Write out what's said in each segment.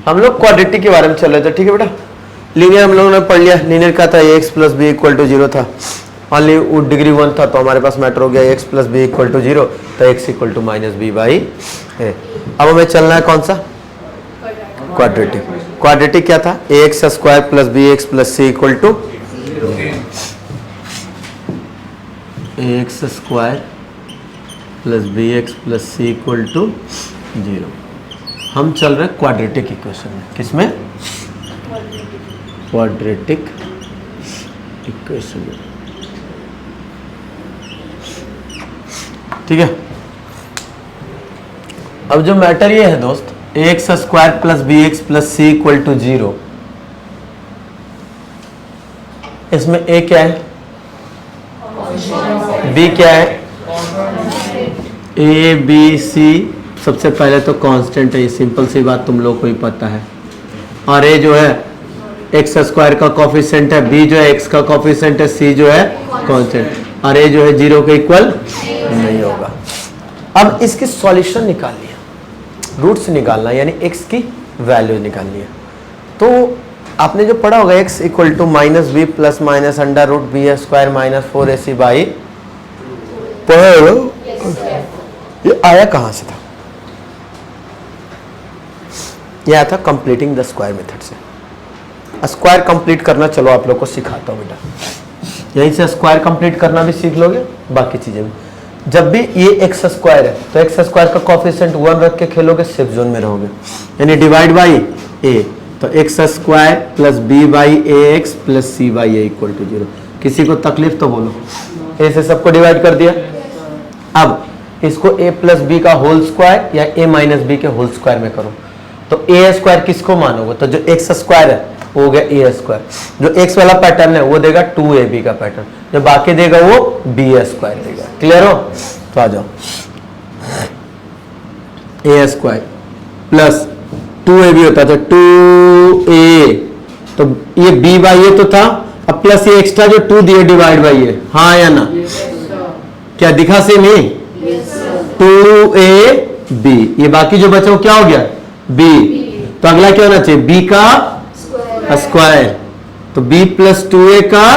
हम लोग क्वाड्रेटिक के बारे में चल रहे थे, ठीक है बेटा। लीनियर हम लोगों ने पढ़ लिया, लीनियर का था ax plus B equal to 0 था, ओनली डिग्री 1 था तो हमारे पास मैटर हो गया x plus B equal to 0, तो x equal to minus B by a. अब हमें चलना है कौन सा, क्वाड्रेटिक। क्वाड्रेटिक क्या था, ax square plus B X plus C equal to ax square plus B X plus C equal to 0। हम चल रहे क्वाड्रेटिक इक्वेशन में, किसमें, क्वाड्रेटिक इक्वेशन में, ठीक है। अब जो मैटर ये है दोस्त, ax square plus B X plus C equal to 0, इसमें a क्या है, b क्या है, a b c सबसे पहले तो कांस्टेंट है, ये सिंपल सी बात तुम लोग को ही पता है। और a जो है एक्स स्क्वायर का कोफिशिएंट है, b जो है x का कोफिशिएंट है, c जो है कांस्टेंट, और a जो है 0 के इक्वल नहीं होगा। अब इसकी सॉल्यूशन निकालनी है, रूट्स निकालना है, यानी x की वैल्यू निकालनी है। तो आपने जो पढ़ा होगा x equal to minus B plus minus under root B square minus 4ac by, ये आया कहां से था, ये आया था कंप्लीटिंग द स्क्वायर मेथड से। स्क्वायर कंप्लीट करना चलो आप लोग को सिखाता हूँ बेटा, यहीं से स्क्वायर कंप्लीट करना भी सीख लोगे, बाकी चीजें भी। जब भी ये एक्स स्क्वायर है तो एक्स स्क्वायर का कोफिशिएंट 1 रख के खेलोगे, सेफ जोन में रहोगे, यानी डिवाइड बाई ए, तो X square plus B by A X plus C by A equal to 0। किसी को तकलीफ तो बोलो, ए से सबको डिवाइड कर दिया। अब इसको a प्लस बी का होल स्क्वायर या a माइनस बी के होल स्क्वायर में करो, तो a स्क्वायर किसको मानोगे, तो जो एक्स स्क्वायर है वो हो गया a स्क्वायर, जो x वाला पैटर्न है वो देगा 2ab का पैटर्न, जो बाकी देगा वो b स्क्वायर देगा। क्लियर हो, तो आ जाओ, a स्क्वायर प्लस 2ab होता था 2a, तो ये b बाई ए तो था, अब प्लस ये एक्स्ट्रा जो 2 दिए डिवाइड बाई ए, हाँ या ना, क्या दिखा से नहीं, 2ab, ये बाकी जो बचा वो क्या हो गया, b, तो अगला क्या होना चाहिए, b का स्क्वायर, तो b प्लस 2a का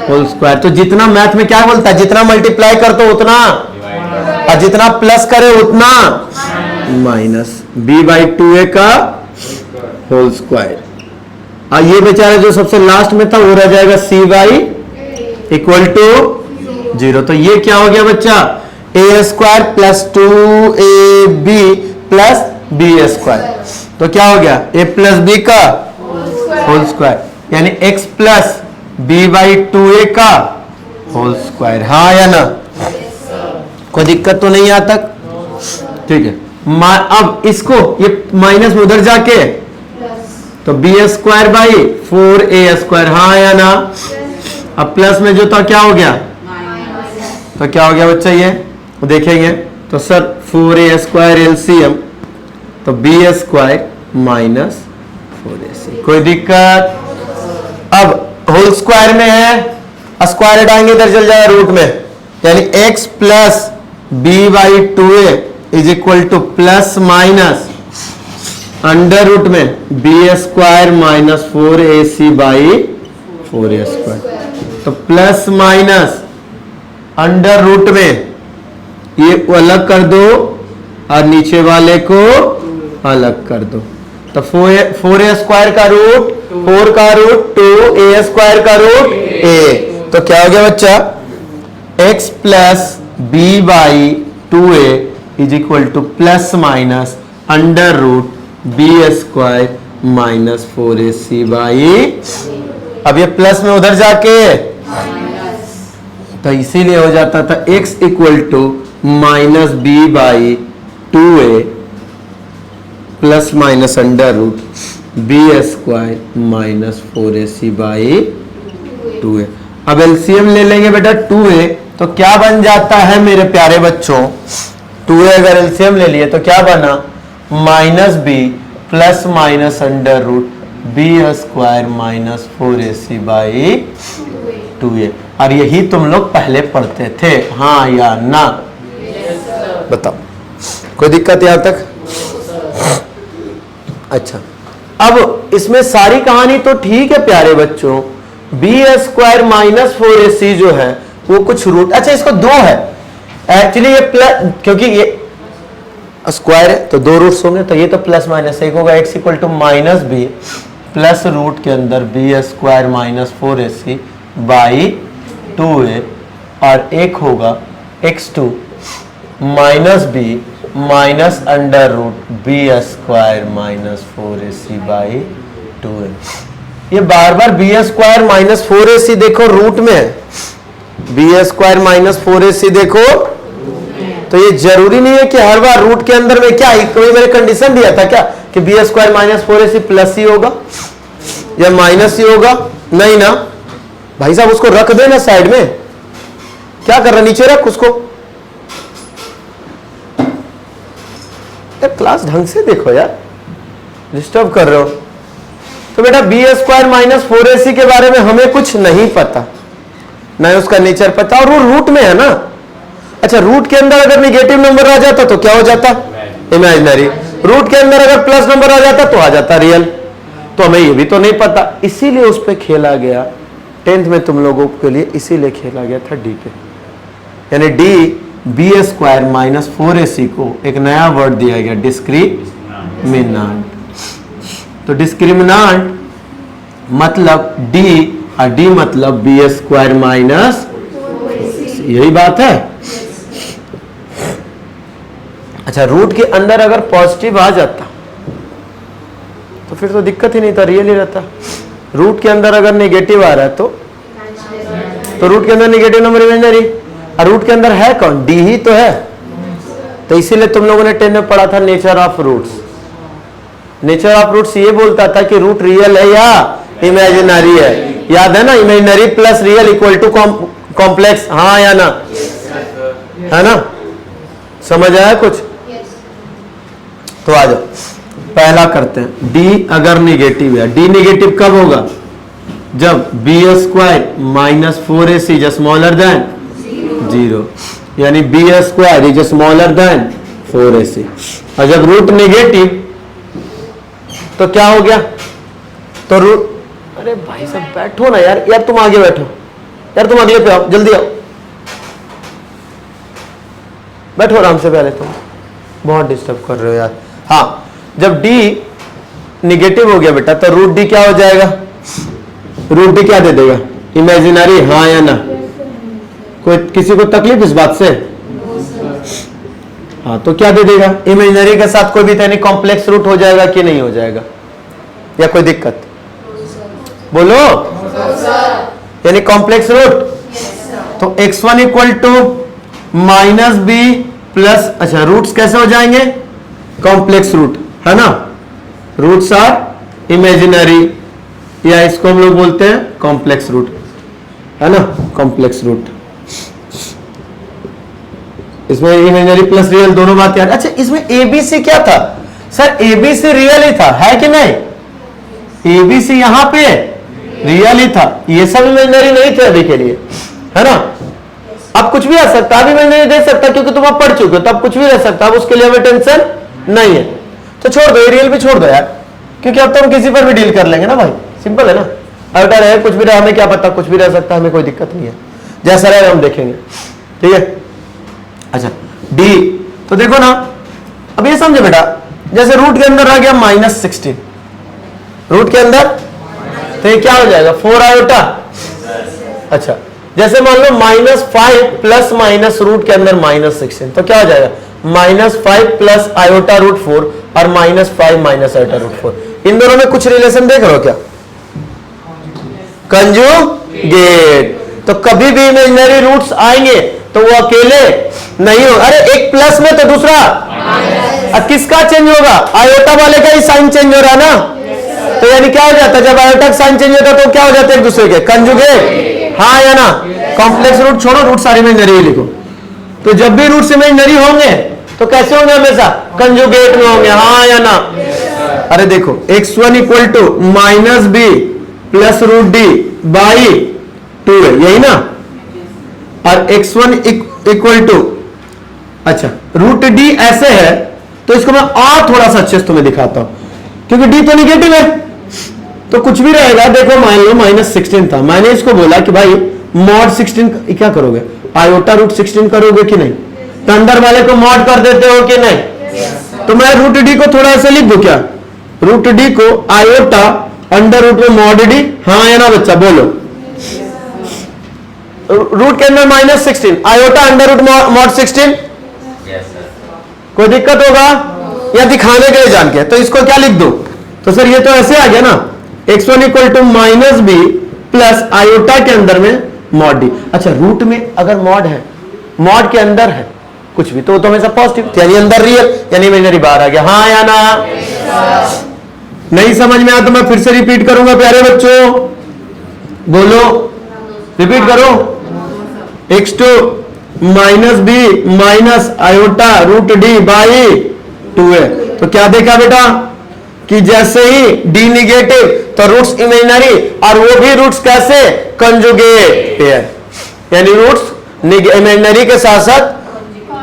होल स्क्वायर। तो जितना मैथ में क्या बोलता है, जितना मल्टीप्लाई कर तो उतना, और जितना प्लस करे उतना माइनस, b बाई 2a का होल स्क्वायर। और ये बेचारा जो सबसे लास्ट में था वो रह जाएगा c बाई इक्वल टू 0। तो ये क्या हो गया बच्चा, a square plus 2ab plus b square, तो क्या हो गया, a प्लस b का होल स्क्वायर, यानी x plus b by 2a का होल स्क्वायर, हाँ या ना, कोई दिक्कत तो नहीं यहाँ तक, ठीक है। अब इसको ये माइनस में उधर जाके तो b square by 4a square, हाँ या ना, अब प्लस में जो था क्या हो गया, तो क्या हो गया बच्चा, ये देखेंगे तो सर 4a स्क्वायर एलसीएम, तो b स्क्वायर माइनस 4ac, कोई दिक्कत। अब होल स्क्वायर में है, स्क्वायर हटाएंगे इधर चल जाएगा रूट में, यानी x plus b by 2a is equal to plus minus under root में b square minus 4ac by 4a square, तो प्लस माइनस अंडर रूट में ये अलग कर दो और नीचे वाले को अलग कर दो, तो 4a स्क्वायर का रूट 4 का रूट 2a स्क्वायर का रूट a, तो क्या हो गया बच्चा, x plus b by 2a is equal to plus minus under root b square minus 4ac by, अब ये प्लस में उधर जाके तो इसीलिए हो जाता था x equal to minus b by 2a plus minus under root b square minus 4ac by 2a। अब एलसीएम ले लेंगे बेटा 2a, तो क्या बन जाता है मेरे प्यारे बच्चों, 2a अगर एलसीएम ले लिए तो क्या बना, minus b plus minus under root b square minus 4ac by 2a। और यही तुम लोग पहले पढ़ते थे, हाँ या ना, बताओ, कोई दिक्कत यहां तक, अच्छा, अब इसमें सारी कहानी तो ठीक है प्यारे बच्चों, बी स्क्वायर माइनस 4ac जो है वो कुछ रूट, अच्छा इसको 2 है एक्चुअली ये प्लस, क्योंकि ये स्क्वायर है तो 2 रूट्स होंगे, तो ये तो प्लस माइनस एक होगा, x equal to minus B plus root के अंदर B square minus 4ac by 2a, और एक होगा x2 minus B minus under root B square minus 4ac by 2a। ये बार बार बी स्क्वायर माइनस 4ac देखो रूट में है, बी स्क्वायर माइनस 4ac देखो, तो ये जरूरी नहीं है कि हर बार रूट के अंदर में क्या ही, कोई मैंने कंडीशन दिया था क्या कि b square minus 4ac plus ही होगा या माइनस ही होगा, नहीं ना भाई साहब, उसको रख देना साइड में, क्या कर रहा है, नीचे रख उसको, क्लास ढंग से देखो यार, डिस्टर्ब कर रहे हो। तो बेटा बी स्क्वायर माइनस 4ac के बारे में हमें कुछ नहीं पता, ना उसका नेचर पता, और वो रूट में है ना। अच्छा, रूट के अंदर अगर निगेटिव नंबर आ जाता तो क्या हो जाता, इमेजिनरी, रूट के अंदर अगर प्लस नंबर आ जाता तो आ जाता रियल, तो हमें ये भी तो नहीं पता, इसीलिए उस पर खेला गया 10th में तुम लोगों के लिए, इसीलिए खेला गया था डी पे, यानी D B square minus 4ac को एक नया वर्ड दिया गया डिस्क्रिमिनांट। तो डिस्क्रिमिनांट मतलब डी, और डी मतलब बी स्क्वायर माइनस, यही बात है। अच्छा, रूट के अंदर अगर पॉजिटिव आ जाता तो फिर तो दिक्कत ही नहीं था, रियल ही रहता। रूट के अंदर अगर नेगेटिव आ रहा है तो रूट के अंदर नेगेटिव नंबर इमेजिनरी, और रूट के अंदर है कौन, डी ही तो है, तो इसीलिए तुम लोगों ने 10 में पढ़ा था nature of roots. Nature of roots ये बोलता था कि रूट रियल है या इमेजिनरी है, याद है ना, imaginary plus real equal to complex, हाँ या ना, है ना, समझ आया कुछ? तो आ जाओ, पहला करते हैं, डी अगर निगेटिव है, डी निगेटिव कब होगा, जब B square minus 4ac is smaller than 0, यानी B square is smaller than 4ac। और जब रूट निगेटिव तो क्या हो गया, तो रूट, अरे भाई साहब बैठो ना यार, यार तुम आगे बैठो, यार तुम अगले पे आओ, जल्दी आओ, बैठो आराम से, पहले तुम बहुत डिस्टर्ब कर रहे हो यार। हाँ, जब डी निगेटिव हो गया बेटा तो रूट डी क्या हो जाएगा, रूट डी क्या दे देगा, इमेजिनरी, हाँ या ना, कोई किसी को तकलीफ इस बात से, हाँ तो क्या दे देगा, इमेजिनरी के साथ कोई भी यानी कॉम्प्लेक्स रूट हो जाएगा कि नहीं हो जाएगा, या कोई दिक्कत, बोलो, यानी कॉम्प्लेक्स रूट, तो x1 equal to minus B plus, अच्छा रूट्स कैसे हो जाएंगे, कॉम्प्लेक्स रूट है ना, रूट्स आर इमेजिनरी, या इसको हम लोग बोलते हैं कॉम्प्लेक्स रूट, है ना, कॉम्प्लेक्स रूट, इसमें इमेजिनरी प्लस रियल दोनों बात यार। अच्छा, इसमें एबीसी क्या था सर, एबीसी रियल ही था, है कि नहीं, एबीसी यहां पे रियल ही था, ये सब इमेजिनरी नहीं थे अभी के लिए, है ना। अब कुछ भी आ सकता, अभी मैं नहीं दे सकता क्योंकि तुम अब पढ़ चुके हो, तब कुछ भी रह सकता, अब उसके लिए हमें टेंशन नहीं है, तो छोड़ दो, रियल भी छोड़ दो यार, क्योंकि अब तो हम किसी पर भी डील कर लेंगे ना भाई, सिंपल है ना, अल्टर है, कुछ भी रहा, हमें क्या पता, कुछ भी रह सकता, हमें कोई दिक्कत नहीं है, जैसा रहेगा हम देखेंगे, ठीक है। अच्छा, डी, तो देखो ना, अब ये समझो बेटा, जैसे रूट के अंदर आ गया -16, रूट के अंदर, तो ये क्या हो जाएगा 4 आयोटा, अच्छा, जैसे मान लो -5 प्लस माइनस रूट के अंदर -16, तो क्या हो जाएगा -5 प्लस आयोटा रूट 4 और -5 माइनस आयोटा रूट 4, इन दोनों में कुछ रिलेशन देख रहे हो क्या, कंजुगेट, तो कभी भी इमेजिनरी रूट्स आएंगे तो वो अकेले नहीं हो, अरे एक प्लस में तो दूसरा किसका चेंज होगा, आयोटा वाले का ही साइन चेंज हो रहा ना, तो यानी क्या हो जाता है, जब आयोटा का साइन चेंज होता है तो क्या हो जाते हैं एक दूसरे के कंजुगेट, हाँ या ना, कॉम्प्लेक्स रूट छोड़ो, रूट सारे इमेजिनरी लिखो, तो जब भी रूट्स इमेजिनरी होंगे तो कैसे होंगे, हमेशा कंजुगेट में होंगे, हाँ या ना। अरे देखो, x1 equal to minus B plus root D by 2 है, यही ना, और x1 इक्वल टू, अच्छा रूट डी ऐसे है, तो इसको मैं और थोड़ा सा अच्छे से तुम्हें दिखाता हूं, क्योंकि डी तो निगेटिव है, तो कुछ भी रहेगा। देखो मान लो -16 था, मैंने इसको बोला कि भाई मॉड 16 क्या करोगे, आयोटा रूट 16 करोगे कि नहीं, तो अंदर वाले को मॉड कर देते हो कि नहीं? तो मैं रूट डी को थोड़ा ऐसे लिख दूं क्या, रूट डी को आयोटा अंडर रूट में मॉड डी, हाँ या ना बच्चा बोलो। रूट के अंदर -16 आयोटा अंडर रूट मॉड 16, कोई दिक्कत होगा या दिखाने के लिए जान के, तो इसको क्या लिख दो, तो सर ये तो ऐसे आ गया ना, x1 equal to minus B plus iota के अंदर में मॉड डी। अच्छा रूट में अगर मॉड है, मॉड के अंदर है कुछ भी तो हमेशा पॉजिटिव, यानी अंदर रियल यानी इमेजिनरी बाहर आ गया, हाँ या ना? नहीं समझ में आया तो मैं फिर से रिपीट करूंगा प्यारे बच्चों, बोलो रिपीट करो। x2 minus B minus iota root D by 2a, तो क्या देखा बेटा कि जैसे ही डी निगेटिव तो रूट्स इमेजिनरी, और वो भी रूट्स कैसे, कंजुगेट पेयर, यानी रूट्स इमेजिनरी के साथ साथ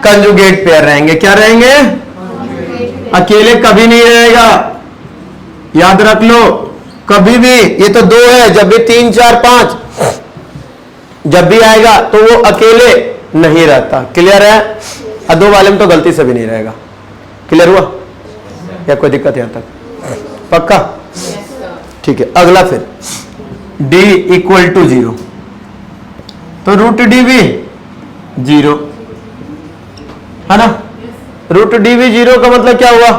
कंजुगेट पेयर रहेंगे। क्या रहेंगे? अकेले कभी नहीं रहेगा, याद रख लो कभी भी। ये तो 2 है, जब भी 3 4 5 जब भी आएगा तो वो अकेले नहीं रहता। क्लियर है? और 2 वाले में तो गलती से भी नहीं रहेगा। क्लियर हुआ या कोई दिक्कत यहां तक? पक्का? ठीक है, अगला फिर d इक्वल टू 0, तो रूट डी भी 0 है ना। रूट डी भी 0 का मतलब क्या हुआ?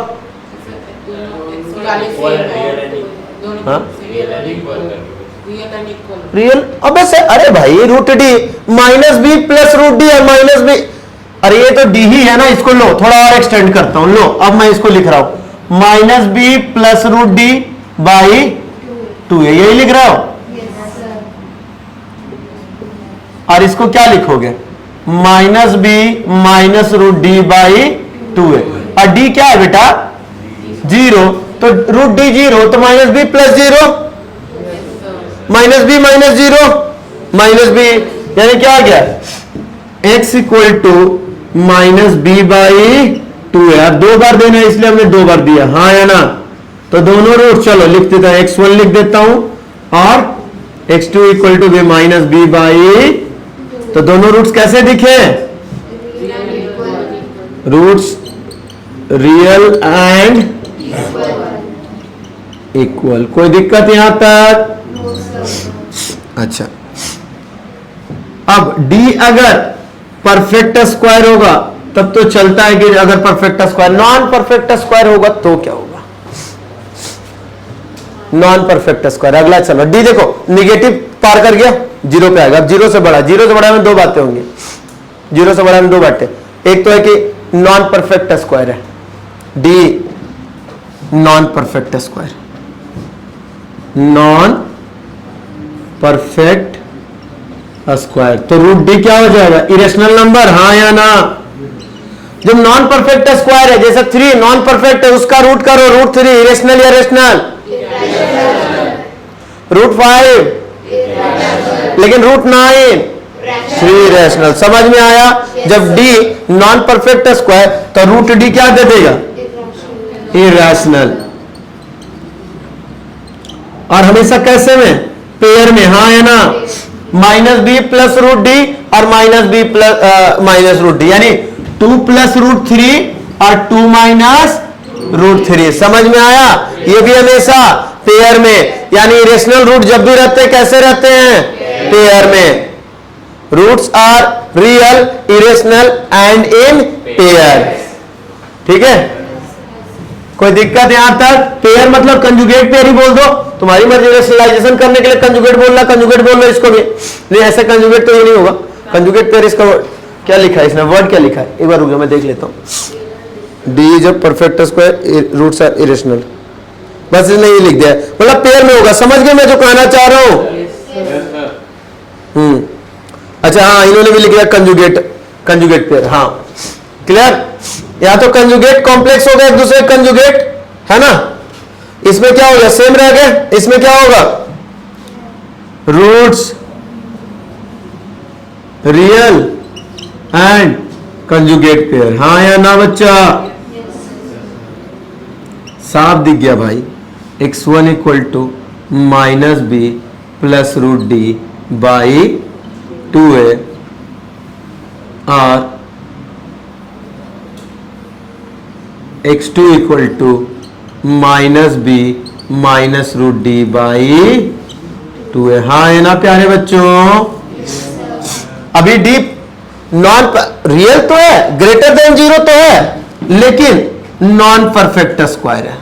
रियल। अब ऐसे अरे भाई root D minus B plus root D और माइनस बी, अरे ये तो डी ही है ना, इसको लो थोड़ा और एक्सटेंड करता हूं, लो अब मैं इसको लिख रहा हूं minus B plus root D by 2 है, यही लिख रहा हूं। और इसको क्या लिखोगे, minus B minus root D by 2 है, और डी क्या है बेटा 0, तो रूट डी 0 तो minus B plus 0, minus B minus 0 minus B, यानी क्या आ गया x equal to minus B by 2 है। अब 2 बार देना है इसलिए हमने 2 बार दिया, हाँ या ना। तो दोनों रूट चलो लिख देता हूं, x1 लिख देता हूं और x2 equal to B minus B by, तो दोनों रूट्स कैसे दिखे, रूट्स रियल एंड इक्वल। कोई दिक्कत यहां तक? अच्छा, अब d अगर परफेक्ट स्क्वायर होगा तब तो चलता है कि अगर perfect square, non perfect square होगा तो क्या होगा, नॉन परफेक्ट स्क्वायर। अगला चलो d देखो निगेटिव पार कर गया 0 पे आएगा। अब 0 से बड़ा में 2 बातें होंगी, 0 से बड़ा में 2 बातें, एक तो है कि नॉन परफेक्ट स्क्वायर है, d non perfect square, non perfect square, तो रूट डी क्या हो जाएगा, इरेशनल नंबर, हाँ या ना। जब नॉन परफेक्ट स्क्वायर है, जैसे 3 नॉन परफेक्ट है, उसका रूट करो, रूट 3 इरेशनल या रेशनल, रूट 5, लेकिन रूट 9 3 रेशनल। समझ में आया? जब डी नॉन परफेक्ट स्क्वायर तो रूट डी क्या दे देगा, इरेशनल। और हमेशा कैसे में, पेयर में, हाँ है ना। Minus B plus root D और minus B plus minus root D, यानी 2 प्लस रूट 3 और 2 माइनस रूट 3। समझ में आया? ये भी हमेशा पेयर में, यानी इरेशनल रूट जब भी रहते हैं कैसे रहते हैं, पेयर में। Roots are real, irrational and in pair. ठीक है, कोई दिक्कत यहां तक? पेयर मतलब कंजुगेट पेयर ही बोल दो, तुम्हारी मर्जी। रेशनलाइजेशन करने के लिए कंजुगेट बोलना, कंजुगेट बोल लो इसको भी, नहीं ऐसे कंजुगेट तो ये नहीं होगा। कंजुगेट पेयर इसका क्या लिखा है, इसने वर्ड क्या लिखा है, एक बार रुक जाओ मैं देख लेता हूं। D is a perfect square, roots are irrational, बस इसने ये लिख दिया, मतलब पेयर में होगा। समझ गए मैं जो कहना चाह रहा हूं? अच्छा हाँ, इन्होंने भी लिख दिया कंजुगेट, कंजुगेट पेयर, हाँ क्लियर। या तो कंजुगेट कॉम्प्लेक्स हो गया एक दूसरे कंजुगेट, है ना। इसमें क्या होगा, सेम रह गया। इसमें क्या होगा, roots real and conjugate pair, हाँ या ना बच्चा। साफ दिख गया भाई, x1 equal to minus B plus root D by 2a और x2 equal to minus B minus root D by 2a। हाँ है ना प्यारे बच्चों? अभी डी नॉन रियल तो है, ग्रेटर देन 0 तो है, लेकिन नॉन परफेक्ट स्क्वायर है।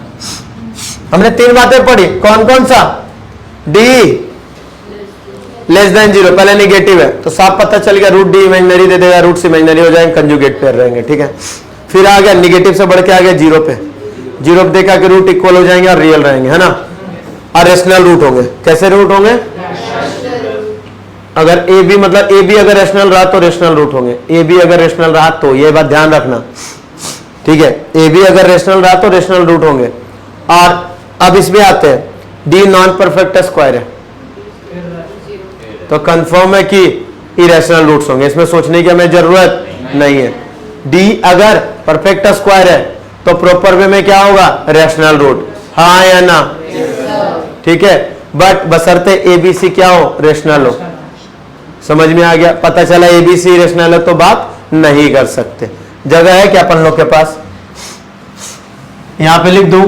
हमने 3 बातें पढ़ी, कौन कौन सा? डी लेस देन 0 पहले निगेटिव है तो साफ पता चल गया, रूट डी इमेजिनरी दे देगा, रूट्स इमेजिनरी हो जाएंगे, कंजुगेट पेयर रहेंगे, ठीक है। फिर आ गया निगेटिव से बढ़ के आ गया 0 पे, 0 पे देखा कि रूट इक्वल हो जाएंगे और रियल रहेंगे, है ना। और रेशनल रूट होंगे। कैसे रूट होंगे? अगर ए बी मतलब ए बी अगर रेशनल रहा तो रेशनल रूट होंगे, ए बी अगर रेशनल रहा तो, ये बात ध्यान रखना, ठीक है। ए बी अगर रेशनल रहा तो रेशनल रूट होंगे। और अब इसमें आते हैं, डी नॉन परफेक्ट स्क्वायर है तो कंफर्म है कि इरेशनल रूट्स होंगे, इसमें सोचने की हमें जरूरत नहीं है। डी अगर परफेक्ट स्क्वायर है तो प्रॉपर वे में क्या होगा? रेशनल रूट, हाँ या ना? ठीक है, बट बशर्ते एबीसी क्या हो? रेशनल हो। समझ में आ गया? पता चला एबीसी रेशनल है तो बात नहीं कर सकते। जगह है क्या अपन लोग के पास? यहां पे लिख दूं,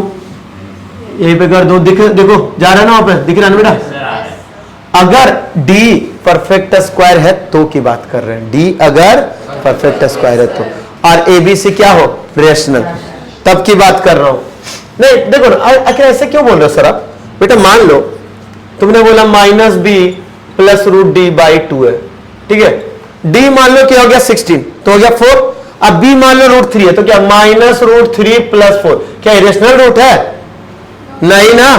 यहीं पे कर दूं, देखो जा रहा है ना वहां पे, दिख रहा है ना बेटा? अगर D परफेक्ट स्क्वायर है तो की बात कर रहे हैं, D अगर परफेक्ट स्क्वायर है तो, और ABC क्या हो? रेशनल, तब की बात कर रहा हूं। नहीं देखो ना, आखिर ऐसे क्यों बोल रहे हो सर आप? बेटा मान लो तुमने बोला minus B plus root D by 2 है, ठीक है। D मान लो क्या हो गया? 16 तो हो गया 4। अब B मान लो रूट 3 है तो क्या? माइनस रूट 3 प्लस 4, क्या इरेशनल रूट है? नहीं ना।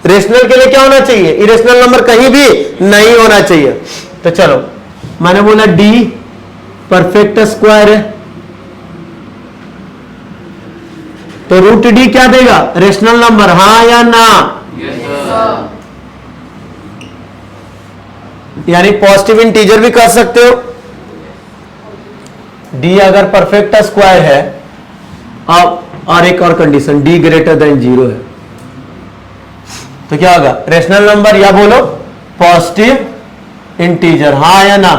रेशनल के लिए क्या होना चाहिए? इरेशनल नंबर कहीं भी नहीं होना चाहिए। तो चलो, मैंने बोला डी परफेक्ट स्क्वायर है तो रूट डी क्या देगा? रेशनल नंबर, हाँ या ना? यानी पॉजिटिव इंटीजर भी कर सकते हो। डी अगर परफेक्ट स्क्वायर है, अब और एक और कंडीशन, डी ग्रेटर देन 0 है तो क्या होगा? रेशनल नंबर या बोलो पॉजिटिव इंटीजर, हाँ या ना?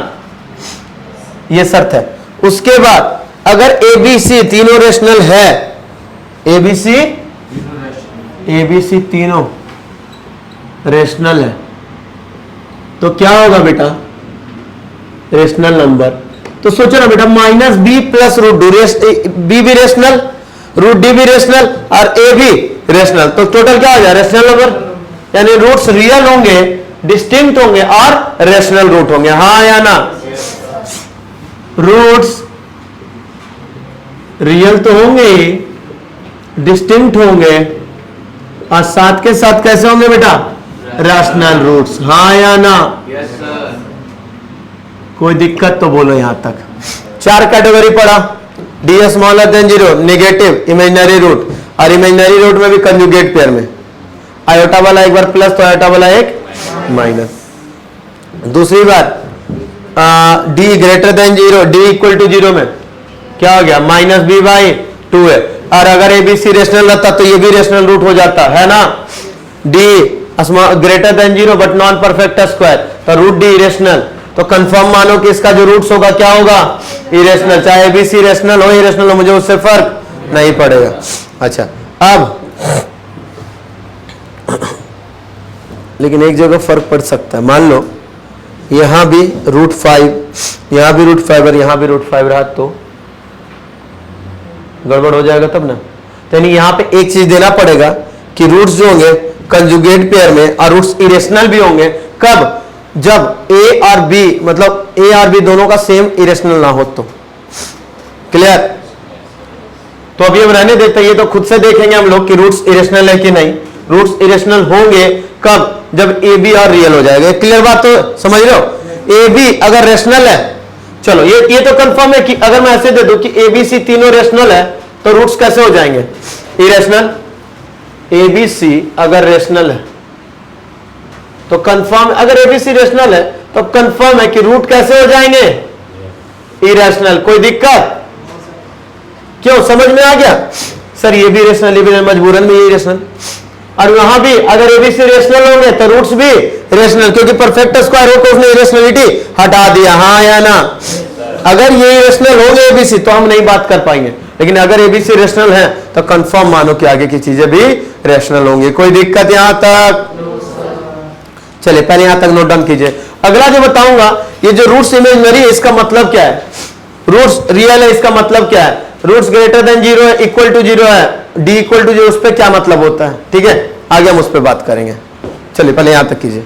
ये शर्त है। उसके बाद अगर एबीसी तीनों रेशनल है, एबीसी तीनों रेशनल है तो क्या होगा बेटा? Rational number. तो सोचो ना बेटा, minus B plus root D, B भी रेशनल, रूट डी भी रेशनल और ए भी रेशनल, तो टोटल क्या हो जाए? Rational number. यानी रूट्स रियल होंगे, डिस्टिंक्ट होंगे और रेशनल रूट होंगे, हाँ या ना? रूट्स रियल तो होंगे, डिस्टिंक्ट होंगे और साथ के साथ कैसे होंगे बेटा? रैशनल रूट्स, हाँ या ना? कोई दिक्कत तो बोलो यहां तक। 4 कैटेगरी पढ़ा, D smaller than 0, negative, imaginary root, और इमेजिनरी रूट में भी कंजुगेट पेयर में आयोटा वाला एक बार प्लस तो आयोटा वाला एक माइनस। दूसरी बात, D greater than 0, D equal to 0 में क्या हो गया? माइनस बी बाई 2 है, और अगर एबीसी रेशनल रहता तो ये भी रेशनल रूट हो जाता है ना। D greater than 0 but non perfect square तो रूट डी इरेशनल, तो कंफर्म मानो कि इसका जो रूट्स होगा क्या होगा? इरेशनल। चाहे एबीसी रेशनल हो इरेशनल हो, मुझे उससे फर्क नहीं पड़ेगा। अच्छा, अब लेकिन एक जगह फर्क पड़ सकता है। मान लो यहां भी रूट 5, यहां भी रूट 5 और यहां भी रूट 5 रहा तो गड़बड़ हो जाएगा तब ना। तो यानी यहां पे एक चीज देना पड़ेगा कि रूट्स जो होंगे कंजुगेट पेयर में और रूट्स इरेशनल भी होंगे। कब? जब ए और बी मतलब ए और बी दोनों का सेम इरेशनल ना हो तो। क्लियर? तो अभी हम रहने देते, ये तो खुद से देखेंगे हम लोग कि रूट्स इरेशनल है कि नहीं। रूट्स इरेशनल होंगे कब? जब ए बी और रियल हो जाएगा। क्लियर बात तो समझ रहे हो? ए बी अगर रेशनल है, चलो ये तो कंफर्म है कि अगर मैं ऐसे दे दूं कि ए बी सी तीनों रेशनल है तो रूट्स कैसे हो जाएंगे? इरेशनल। ए बी सी अगर रेशनल है तो कंफर्म, अगर एबीसी रेशनल है तो कंफर्म है कि रूट कैसे हो जाएंगे? इरेशनल। कोई दिक्कत? क्यों? समझ में आ गया? सर ये भी रेशनल, ये भी मजबूरन में ये रेशनल। और यहां भी अगर एबीसी रेशनल होंगे तो रूट्स भी रेशनल, क्योंकि परफेक्ट स्क्वायर हो तो उसने रेशनलिटी हटा दिया, हाँ या ना। अगर ये रेशनल होंगे एबीसी तो हम नहीं बात कर पाएंगे, लेकिन अगर एबीसी रेशनल है तो कंफर्म मानो कि आगे की चीजें भी रेशनल होंगी। कोई दिक्कत यहां तक? चलिए पहले यहां तक नोट डाउन कीजिए। अगला जो बताऊंगा, ये जो रूट्स इमेजिनरी है इसका मतलब क्या है, रूट्स रियल है इसका मतलब क्या है, रूट्स ग्रेटर देन 0 है, इक्वल टू 0 है, डी इक्वल टू 0, उस पर क्या मतलब होता है। ठीक है, आगे हम उस पर बात करेंगे। चलिए पहले यहां तक कीजिए।